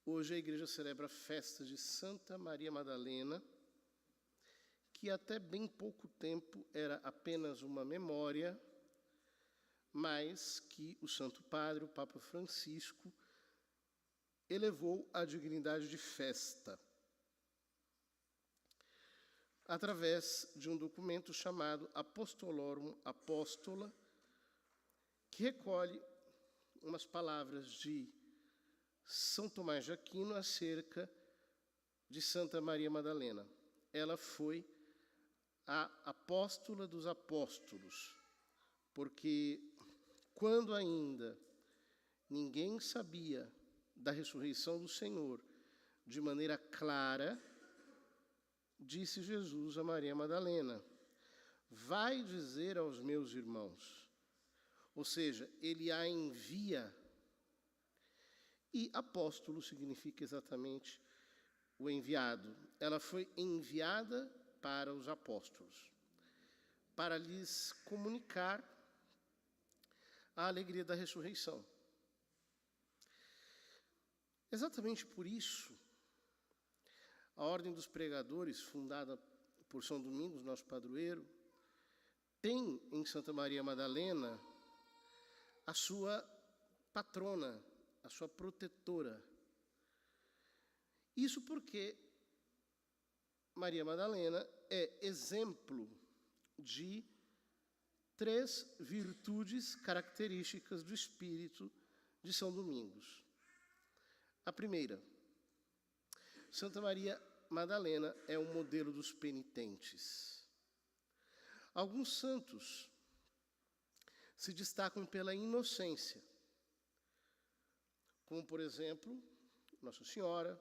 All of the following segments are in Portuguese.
Hoje a igreja celebra a festa de Santa Maria Madalena, que até bem pouco tempo era apenas uma memória, mas que o Santo Padre, o Papa Francisco, elevou à dignidade de festa, através de um documento chamado Apostolorum Apostola, que recolhe umas palavras de São Tomás de Aquino acerca de Santa Maria Madalena. Ela foi a apóstola dos apóstolos, porque quando ainda ninguém sabia da ressurreição do Senhor de maneira clara, disse Jesus a Maria Madalena: vai dizer aos meus irmãos. Ou seja, ele a envia. E apóstolo significa exatamente o enviado. Ela foi enviada para os apóstolos, para lhes comunicar a alegria da ressurreição. Exatamente por isso, a Ordem dos Pregadores, fundada por São Domingos, nosso padroeiro, tem em Santa Maria Madalena a sua patrona, a sua protetora. Isso porque Maria Madalena é exemplo de 3 virtudes características do espírito de São Domingos. A primeira, Santa Maria Madalena é um modelo dos penitentes. Alguns santos se destacam pela inocência, como, por exemplo, Nossa Senhora,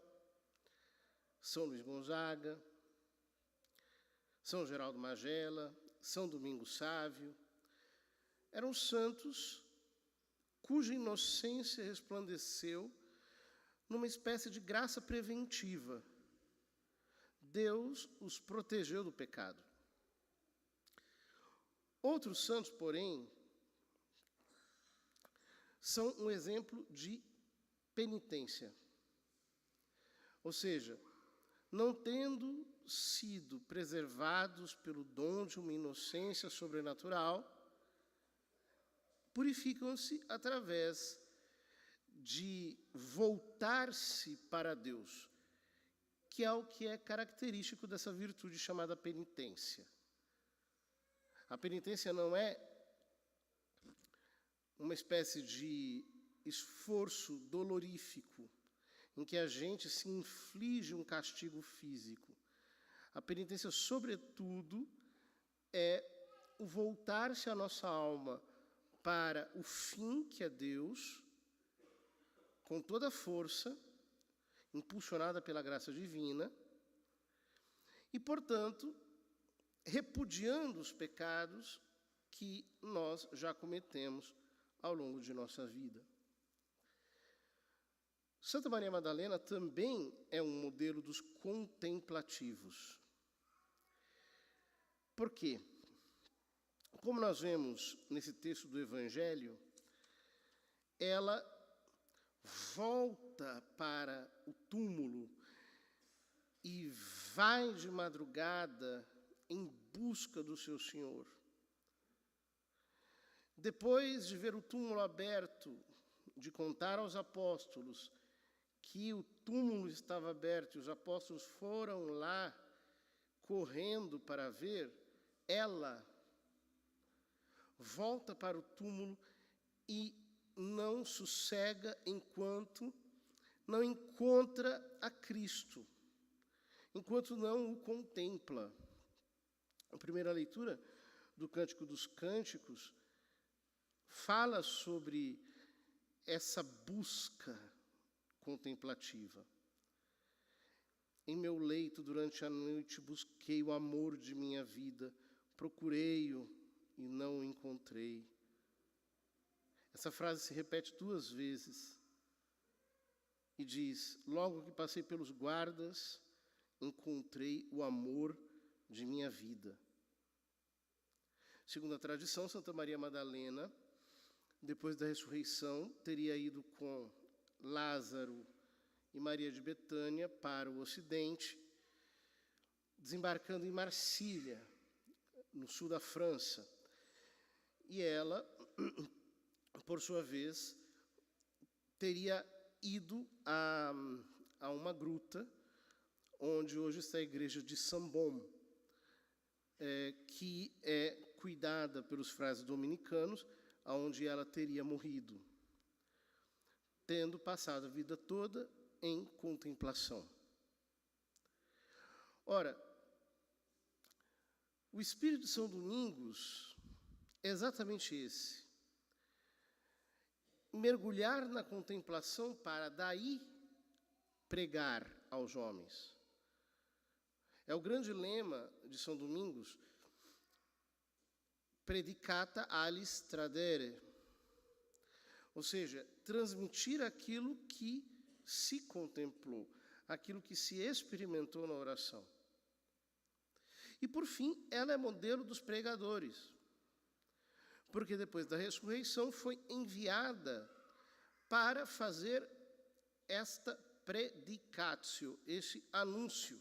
São Luís Gonzaga, São Geraldo Magela, São Domingos Sávio. Eram santos cuja inocência resplandeceu numa espécie de graça preventiva. Deus os protegeu do pecado. Outros santos, porém, são um exemplo de penitência. Ou seja, não tendo sido preservados pelo dom de uma inocência sobrenatural, purificam-se através de voltar-se para Deus, que é o que é característico dessa virtude chamada penitência. A penitência não é uma espécie de esforço dolorífico, em que a gente se inflige um castigo físico. A penitência, sobretudo, é o voltar-se a nossa alma para o fim, que é Deus, com toda a força, impulsionada pela graça divina, e, portanto, repudiando os pecados que nós já cometemos ao longo de nossa vida. Santa Maria Madalena também é um modelo dos contemplativos. Por quê? Como nós vemos nesse texto do Evangelho, ela volta para o túmulo e vai de madrugada em busca do seu Senhor. Depois de ver o túmulo aberto, de contar aos apóstolos que o túmulo estava aberto e os apóstolos foram lá correndo para ver, ela volta para o túmulo e não sossega enquanto não encontra a Cristo, enquanto não o contempla. A primeira leitura do Cântico dos Cânticos fala sobre essa busca contemplativa. Em meu leito, durante a noite, busquei o amor de minha vida, procurei-o e não o encontrei. Essa frase se repete 2 vezes e diz: logo que passei pelos guardas, encontrei o amor de minha vida. Segundo a tradição, Santa Maria Madalena, depois da ressurreição, teria ido com Lázaro e Maria de Betânia para o Ocidente, desembarcando em Marcília, no sul da França. E ela, por sua vez, teria ido a uma gruta, onde hoje está a igreja de Saint-Baume, que é cuidada pelos frades dominicanos, onde ela teria morrido, tendo passado a vida toda em contemplação. Ora, o espírito de São Domingos é exatamente esse: mergulhar na contemplação para daí pregar aos homens. É o grande lema de São Domingos, predicata alis tradere, ou seja, transmitir aquilo que se contemplou, aquilo que se experimentou na oração. E, por fim, ela é modelo dos pregadores, porque depois da ressurreição foi enviada para fazer esta predicatio, esse anúncio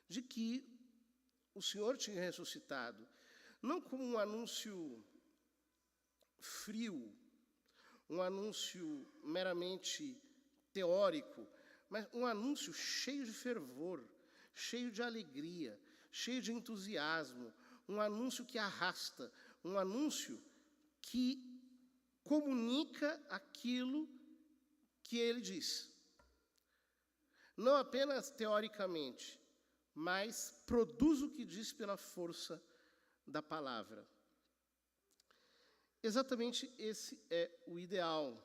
de que o Senhor tinha ressuscitado, não como um anúncio frio, um anúncio meramente teórico, mas um anúncio cheio de fervor, cheio de alegria, cheio de entusiasmo, um anúncio que arrasta, um anúncio que comunica aquilo que ele diz. Não apenas teoricamente, mas produz o que diz pela força da palavra. Exatamente esse é o ideal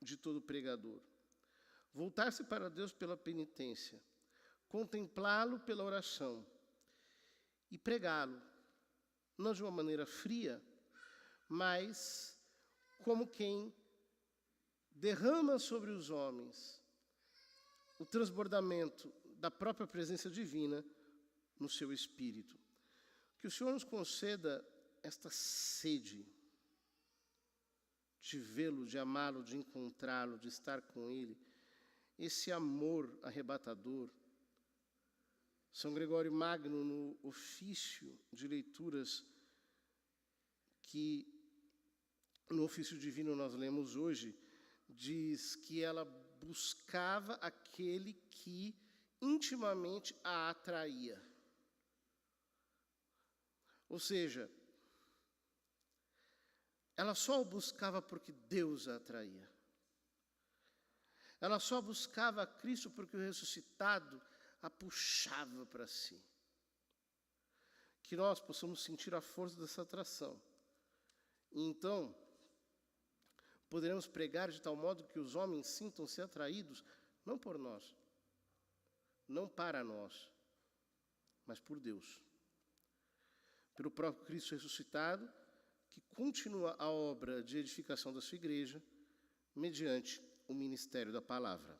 de todo pregador. Voltar-se para Deus pela penitência, contemplá-lo pela oração e pregá-lo, não de uma maneira fria, mas como quem derrama sobre os homens o transbordamento da própria presença divina no seu espírito. Que o Senhor nos conceda esta sede de vê-lo, de amá-lo, de encontrá-lo, de estar com ele, esse amor arrebatador. São Gregório Magno, no ofício de leituras que no ofício divino nós lemos hoje, diz que ela buscava aquele que intimamente a atraía. Ou seja, ela só o buscava porque Deus a atraía. Ela só buscava a Cristo porque o ressuscitado a puxava para si. Que nós possamos sentir a força dessa atração. E então, poderemos pregar de tal modo que os homens sintam-se atraídos, não por nós, não para nós, mas por Deus. Pelo próprio Cristo ressuscitado, que continua a obra de edificação da sua igreja, mediante o ministério da palavra.